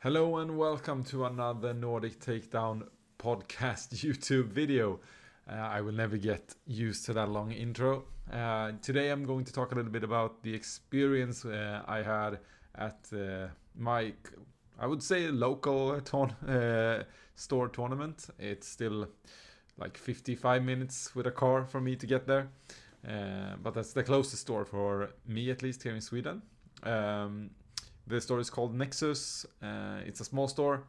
Hello and welcome to another Nordic Takedown podcast YouTube video. I will never get used to that long intro. Today I'm going to talk a little bit about the experience I had at my, I would say, local store tournament. It's still like 55 minutes with a car for me to get there. But that's the closest store for me, at least here in Sweden. The store is called Nexus. It's a small store.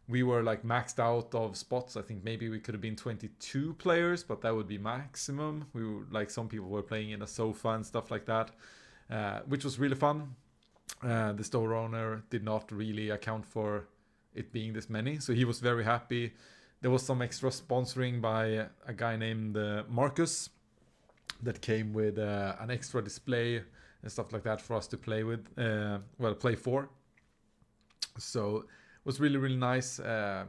We were like maxed out of spots. I think maybe we could have been 22 players, but that would be maximum. We were like, some people were playing in a sofa and stuff like that, which was really fun. The store owner did not really account for it being this many, so he was very happy. There was some extra sponsoring by a guy named Marcus that came with an extra display and stuff like that for us to play with, play for. So it was really nice. The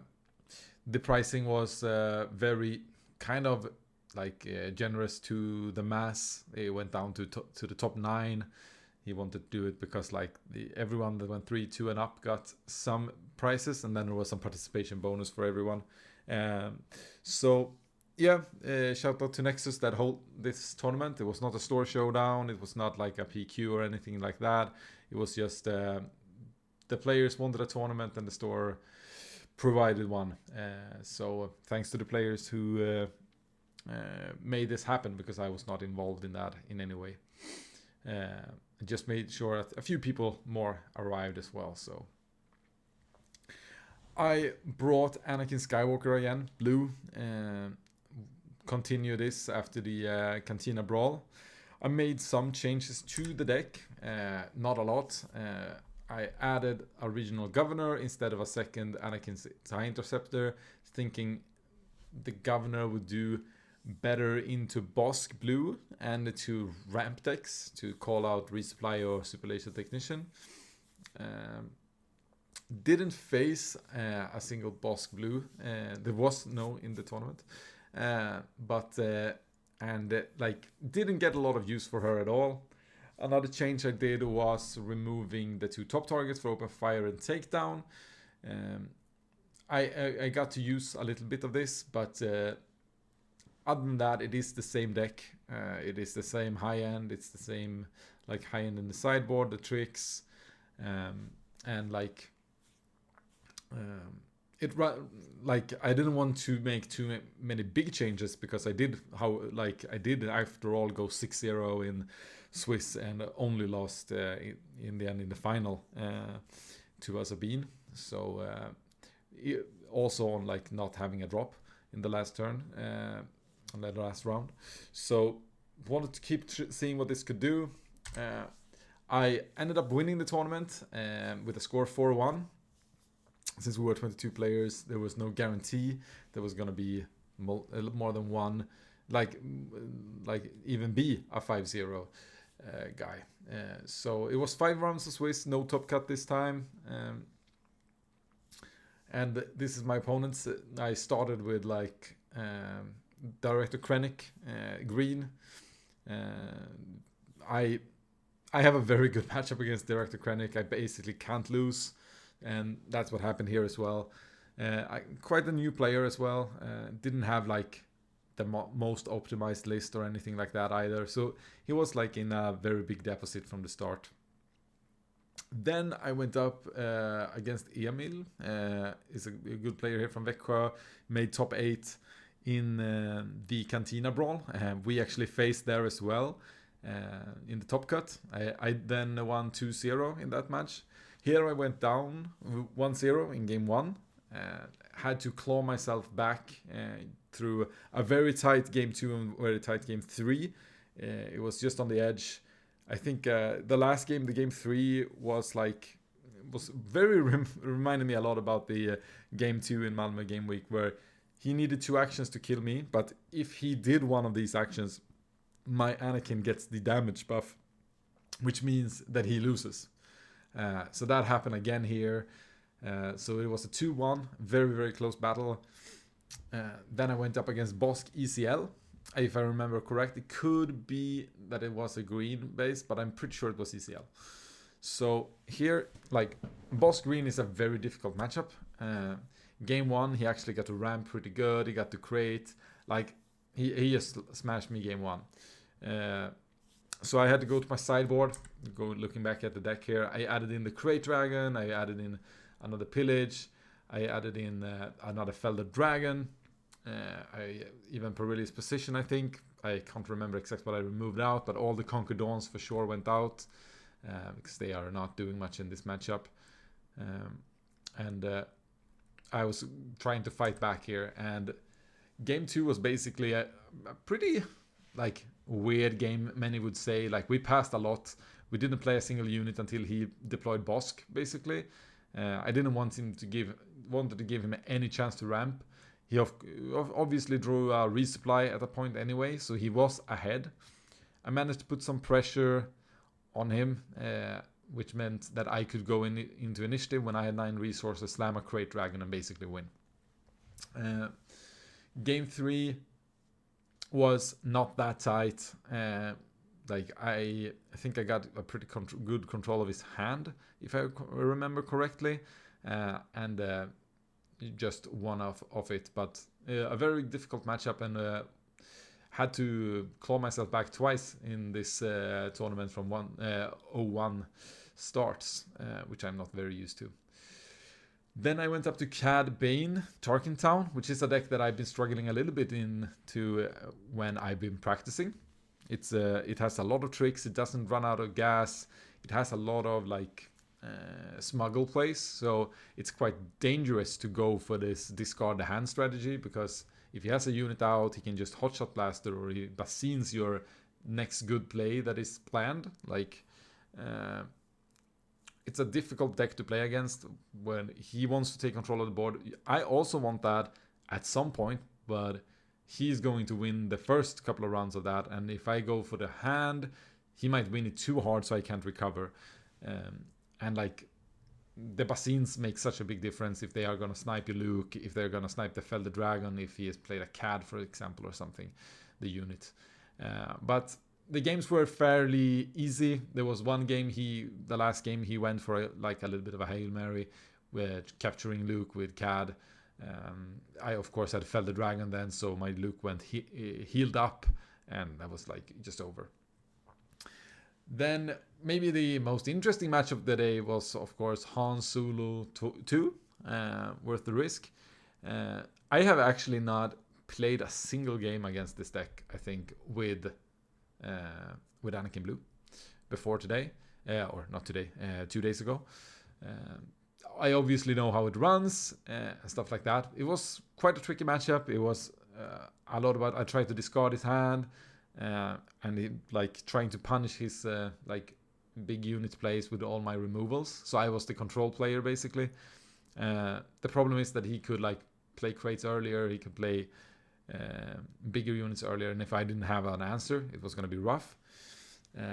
pricing was very kind of like generous to the mass. It went down to the top 9. He wanted to do it because like everyone that went 3, 2 and up got some prizes, and then there was some participation bonus for everyone. Shout out to Nexus that hold this tournament. It was not a store showdown. It was not like a PQ or anything like that. It was just the players wanted a tournament and the store provided one. So thanks to the players who made this happen, because I was not involved in that in any way. I just made sure that a few people more arrived as well. So I brought Anakin Skywalker again, blue. Continue this after the Cantina Brawl. I made some changes to the deck, not a lot. I added a regional governor instead of a second Anakin TIE Interceptor, thinking the governor would do better into Bosk blue and to ramp decks to call out Resupply or Super Laser Technician. Didn't face a single Bosk blue. There was no in the tournament. Didn't get a lot of use for her at all. Another change I did was removing the 2 top targets for open fire and takedown. I got to use a little bit of this, but other than that, it is the same deck. It is the same high end. It's the same like high end in the sideboard, the tricks, I didn't want to make too many big changes, because I did after all go 6-0 in Swiss and only lost in the end in the final to Azabin. So also on like not having a drop in the last turn on the last round. So wanted to keep seeing what this could do. I ended up winning the tournament with a score 4-1. Since we were 22 players, there was no guarantee there was going to be more than one, like even be a 5-0 guy. So it was 5 rounds of Swiss, no top cut this time. And this is my opponents. I started with Director Krennic, green. I have a very good matchup against Director Krennic. I basically can't lose. And that's what happened here as well. Quite a new player as well. Didn't have like the most optimized list or anything like that either. So he was like in a very big deficit from the start. Then I went up against Emil. Is a good player here from Växjö. Made top 8 in the Cantina Brawl. We actually faced there as well in the top cut. I then won 2-0 in that match. Here I went down 1-0 in game 1. Had to claw myself back through a very tight game 2 and very tight game 3. It was just on the edge. I think the last game, the game 3, was very reminded me a lot about the game 2 in Malmö game week, where he needed 2 actions to kill me. But if he did one of these actions, my Anakin gets the damage buff, which means that he loses. So that happened again here. So it was a 2-1, very close battle. Then I went up against Bosk ECL. If I remember correct, it could be that it was a green base, but I'm pretty sure it was ECL. So here, like, boss green is a very difficult matchup. Game 1, he actually got to ramp pretty good. He got to crate. Like, he just smashed me game 1. So I had to go to my sideboard, looking back at the deck here. I added in the Crate Dragon, I added in another Pillage, I added in another Felded Dragon, I even Perillious Position, I think. I can't remember exactly what I removed out, but all the Conquer Dawns for sure went out, because they are not doing much in this matchup. I was trying to fight back here, and game 2 was basically a pretty, like, weird game, many would say. Like, we passed a lot. We didn't play a single unit until he deployed Bosk, basically. I didn't wanted to give him any chance to ramp. He obviously drew a resupply at a point anyway, so he was ahead. I managed to put some pressure on him, which meant that I could go into initiative when I had 9 resources, slam a Crate Dragon, and basically win. Game 3 was not that tight. Like, I think I got a pretty good control of his hand, if I remember correctly, and just one of it. But a very difficult matchup, and had to claw myself back twice in this tournament from 0-1 starts, which I'm not very used to. Then I went up to Cad Bane Tarkin Town, which is a deck that I've been struggling a little bit into when I've been practicing. It has a lot of tricks. It doesn't run out of gas. It has a lot of, like, smuggle plays, so it's quite dangerous to go for this discard the hand strategy, because if he has a unit out, he can just hotshot blaster, or he basines your next good play that is planned. Like, it's a difficult deck to play against when he wants to take control of the board. I also want that at some point, but he's going to win the first couple of rounds of that, and if I go for the hand, he might win it too hard, so I can't recover. And, like, the basines make such a big difference if they are going to snipe your Luke, if they're going to snipe the Felded Dragon, if he has played a CAD, for example, or something, the unit. But the games were fairly easy. There was one game, the last game, he went for a little bit of a Hail Mary, with capturing Luke with CAD. I, of course, had Felded Dragon then, so my Luke went healed up, and that was, like, just over. Then maybe the most interesting match of the day was, of course, Han Solo 2, Worth the Risk. I have actually not played a single game against this deck, I think, with Anakin Blue before today, or not today, 2 days ago. I obviously know how it runs, and stuff like that. It was quite a tricky matchup. It was a lot about, I tried to discard his hand, and he, like, trying to punish his like, big unit plays with all my removals. So I was the control player, basically. The problem is that he could, like, play crates earlier, he could play bigger units earlier, and if I didn't have an answer, it was going to be rough.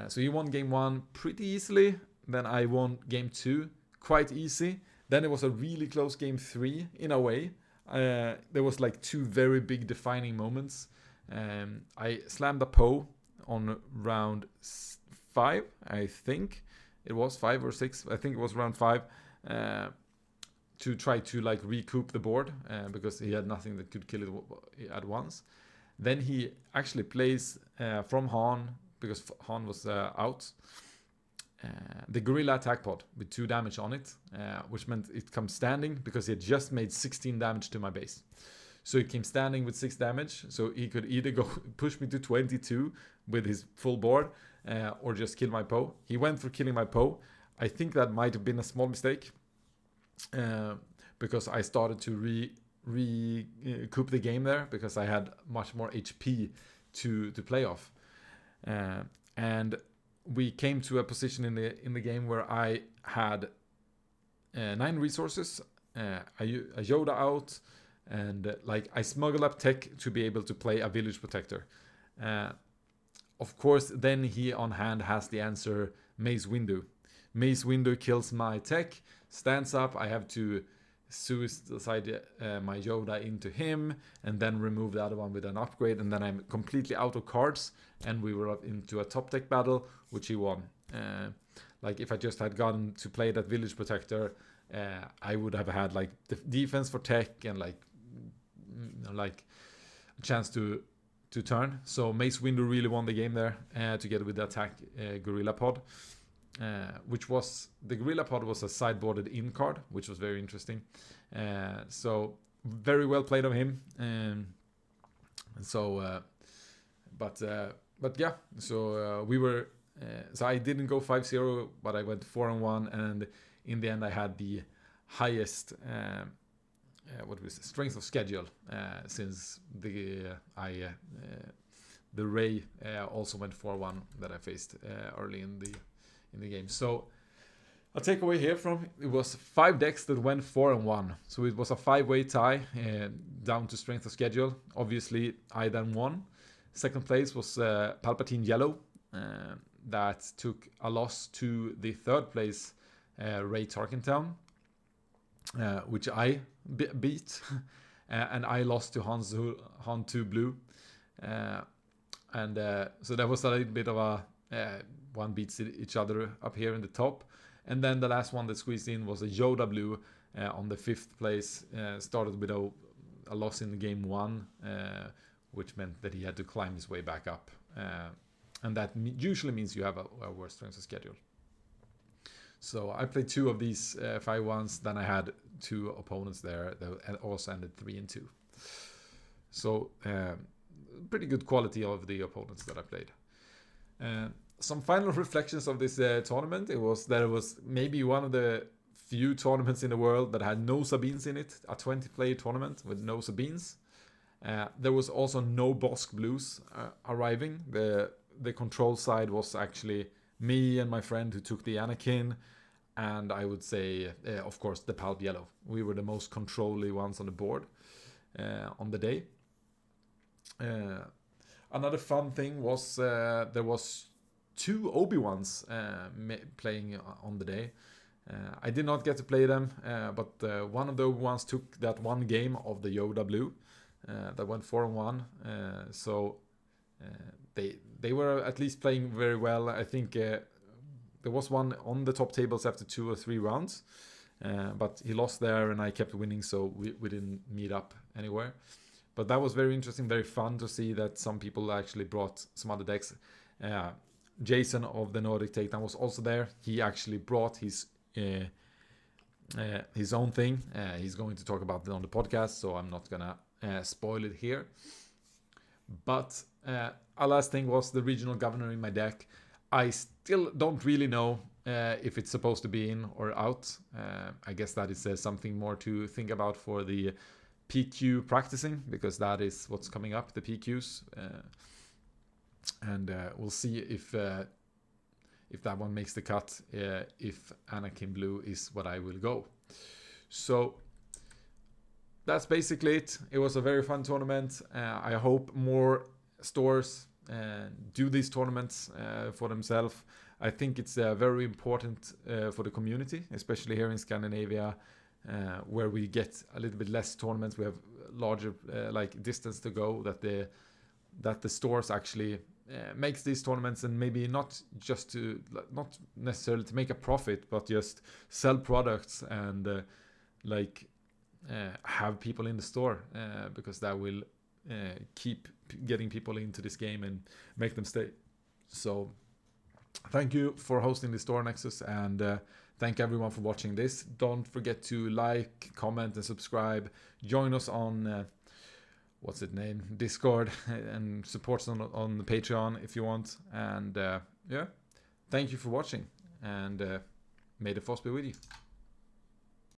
So he won game 1 pretty easily. Then I won game 2 quite easy. Then it was a really close game 3 in a way. There was, like, 2 very big defining moments. I slammed a Poe on round 5, I think it was 5 or 6. I think it was round 5, to try to, like, recoup the board, because he had nothing that could kill it at once. Then he actually plays from Han, because Han was out, the Gorilla Attack Pod with 2 damage on it, which meant it comes standing because he had just made 16 damage to my base. So he came standing with 6 damage, so he could either go push me to 22 with his full board, or just kill my Poe. He went for killing my Poe. I think that might have been a small mistake, because I started to recoup the game there, because I had much more HP to play off. And we came to a position in the game where I had 9 resources, a Yoda out, and like, I smuggled up tech to be able to play a Village Protector. Of course, then he on hand has the answer Mace Windu. Mace Windu kills my tech, stands up, I have to suicide my Yoda into him, and then remove the other one with an upgrade, and then I'm completely out of cards, and we were up into a top deck battle, which he won. like if I just had gotten to play that village protector, I would have had like the defense for tech and like like a chance to turn. So Mace Windu really won the game there together with the attack Gorilla Pod, which was the Gorilla Pod was a sideboarded in card, which was very interesting. So very well played of him. But yeah, so we were. So I didn't go 5-0, but I went 4-1, and in the end I had the highest strength of schedule since the Ray also went 4-1 that I faced early in the game. So a takeaway here from it was 5 decks that went 4-1. So it was a 5-way tie down to strength of schedule. Obviously, I then won. Second place was Palpatine Yellow. That took a loss to the third place Ray Tarkentown, which I beat, and I lost to Han 2 Blue, so that was a little bit of a one beats each other up here in the top, and then the last one that squeezed in was a Yoda Blue on the 5th place. Started with a loss in game 1, which meant that he had to climb his way back up. And that usually means you have a worse strength of schedule. So I played 2 of these 5-1s. Then I had 2 opponents there that also ended 3-2. So pretty good quality of the opponents that I played. Some final reflections of this tournament. It was maybe one of the few tournaments in the world that had no Sabines in it. A 20-player tournament with no Sabines. There was also no Bosk Blues arriving. The control side was actually me and my friend who took the Anakin, and I would say, of course, the Palp Yellow. We were the most controlly ones on the board on the day. Another fun thing was there was 2 Obi-Wans playing on the day. I did not get to play them, but one of the Obi-Wans took that one game of the Yoda Blue that went 4-1. So they were at least playing very well. I think there was one on the top tables after 2 or 3 rounds, but he lost there and I kept winning, so we didn't meet up anywhere. But that was very interesting, very fun to see that some people actually brought some other decks. Jason of the Nordic Takedown was also there. He actually brought his own thing. He's going to talk about it on the podcast, so I'm not gonna spoil it here. But our last thing was the regional governor in my deck. I still don't really know if it's supposed to be in or out. I guess that is something more to think about for the PQ practicing, because that is what's coming up, the PQs. And we'll see if that one makes the cut, if Anakin Blue is what I will go. So that's basically it. It was a very fun tournament. I hope more stores do these tournaments for themselves. I think it's very important for the community, especially here in Scandinavia, where we get a little bit less tournaments. We have larger like distance to go, that the stores actually makes these tournaments, and maybe not necessarily to make a profit, but just sell products and have people in the store, because that will keep getting people into this game and make them stay. So thank you for hosting the store, Nexus, and thank everyone for watching this. Don't forget to like, comment, and subscribe. Join us on Discord, and support us on the Patreon if you want. And yeah, thank you for watching, and may the force be with you.